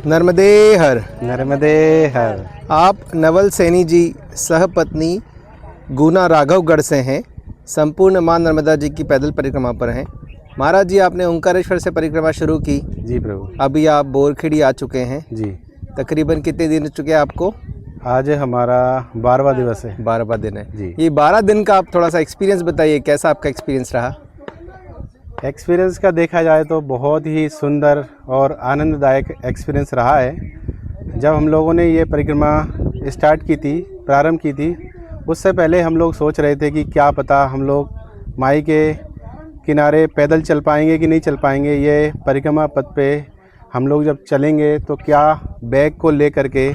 नर्मदे हर। नर्मदे हर। आप नवल सैनी जी सहपत्नी गुना राघवगढ़ से हैं। संपूर्ण मां नर्मदा जी की पैदल परिक्रमा पर हैं। महाराज जी, आपने ओंकारेश्वर से परिक्रमा शुरू की। जी प्रभु। अभी आप बोरखेड़ी आ चुके हैं। जी। तकरीबन कितने दिन हो चुके हैं आपको? आज हमारा 12वां दिवस है। 12वां दिन है जी। ये 12 दिन का आप थोड़ा सा एक्सपीरियंस बताइए, कैसा आपका एक्सपीरियंस रहा? एक्सपीरियंस का देखा जाए तो बहुत ही सुंदर और आनंददायक एक्सपीरियंस रहा है। जब हम लोगों ने ये परिक्रमा स्टार्ट की थी, प्रारंभ की थी, उससे पहले हम लोग सोच रहे थे कि क्या पता हम लोग माई के किनारे पैदल चल पाएंगे कि नहीं चल पाएंगे। ये परिक्रमा पथ पे हम लोग जब चलेंगे तो क्या बैग को ले करके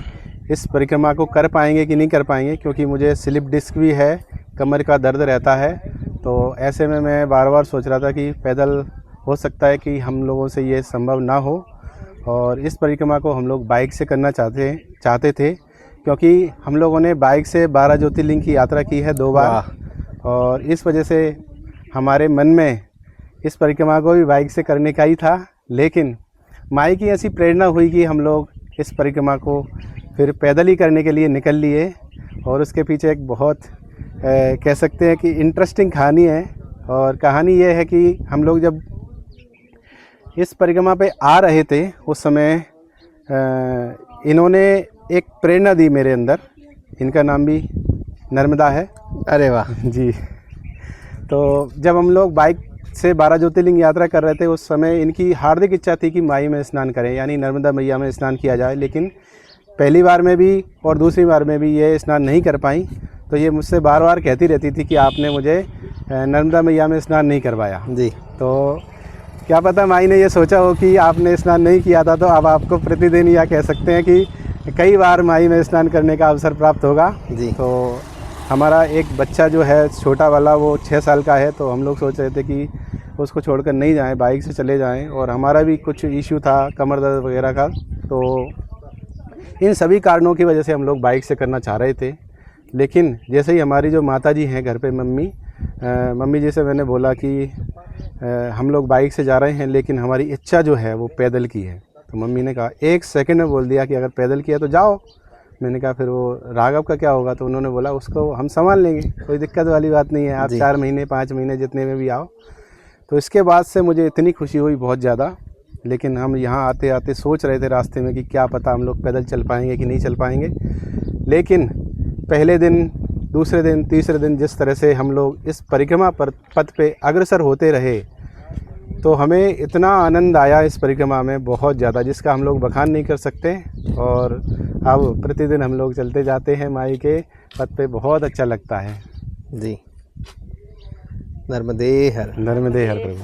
इस परिक्रमा को कर पाएंगे कि नहीं कर पाएंगे, क्योंकि मुझे स्लिप डिस्क भी है, कमर का दर्द रहता है। तो ऐसे में मैं बार बार सोच रहा था कि पैदल हो सकता है कि हम लोगों से ये संभव ना हो, और इस परिक्रमा को हम लोग बाइक से करना चाहते थे, क्योंकि हम लोगों ने बाइक से 12 ज्योतिर्लिंग की यात्रा की है 2 बार, और इस वजह से हमारे मन में इस परिक्रमा को भी बाइक से करने का ही था। लेकिन माई की ऐसी प्रेरणा हुई कि हम लोग इस परिक्रमा को फिर पैदल ही करने के लिए निकल लिए, और उसके पीछे एक बहुत कह सकते हैं कि इंटरेस्टिंग कहानी है। और कहानी ये है कि हम लोग जब इस परिक्रमा पे आ रहे थे उस समय इन्होंने एक प्रेरणा दी मेरे अंदर। इनका नाम भी नर्मदा है। अरे वाह जी। तो जब हम लोग बाइक से 12 ज्योतिर्लिंग यात्रा कर रहे थे उस समय इनकी हार्दिक इच्छा थी कि माई में स्नान करें, यानी नर्मदा मैया में स्नान किया जाए। लेकिन पहली बार में भी और दूसरी बार में भी ये स्नान नहीं कर पाई। तो ये मुझसे बार बार कहती रहती थी कि आपने मुझे नर्मदा मैया में स्नान नहीं करवाया। जी। तो क्या पता माई ने ये सोचा हो कि आपने स्नान नहीं किया था, तो अब आपको प्रतिदिन या कह सकते हैं कि कई बार माई में स्नान करने का अवसर प्राप्त होगा। जी। तो हमारा एक बच्चा जो है छोटा वाला, वो 6 साल का है, तो हम लोग सोच रहे थे कि उसको छोड़कर नहीं जाएं, बाइक से चले जाएं। और हमारा भी कुछ इशू था कमर दर्द वगैरह का, तो इन सभी कारणों की वजह से हम लोग बाइक से करना चाह रहे थे। लेकिन जैसे ही हमारी जो माता जी हैं घर पे, मम्मी जी से मैंने बोला कि हम लोग बाइक से जा रहे हैं, लेकिन हमारी इच्छा जो है वो पैदल की है। तो मम्मी ने कहा, 1 सेकंड में बोल दिया कि अगर पैदल किया तो जाओ। मैंने कहा फिर वो राघव का क्या होगा? तो उन्होंने बोला उसको हम संभाल लेंगे, कोई दिक्कत वाली बात नहीं है, आप 4 महीने 5 महीने जितने में भी आओ। तो इसके बाद से मुझे इतनी खुशी हुई बहुत ज़्यादा। लेकिन हम यहाँ आते आते सोच रहे थे रास्ते में कि क्या पता हम लोग पैदल चल पाएंगे कि नहीं चल पाएंगे। लेकिन पहले दिन, दूसरे दिन, तीसरे दिन जिस तरह से हम लोग इस परिक्रमा पथ पे अग्रसर होते रहे, तो हमें इतना आनंद आया इस परिक्रमा में बहुत ज़्यादा, जिसका हम लोग बखान नहीं कर सकते। और अब प्रतिदिन हम लोग चलते जाते हैं माई के पथ पे, बहुत अच्छा लगता है। जी। नर्मदे हर। नर्मदे हर प्रभु।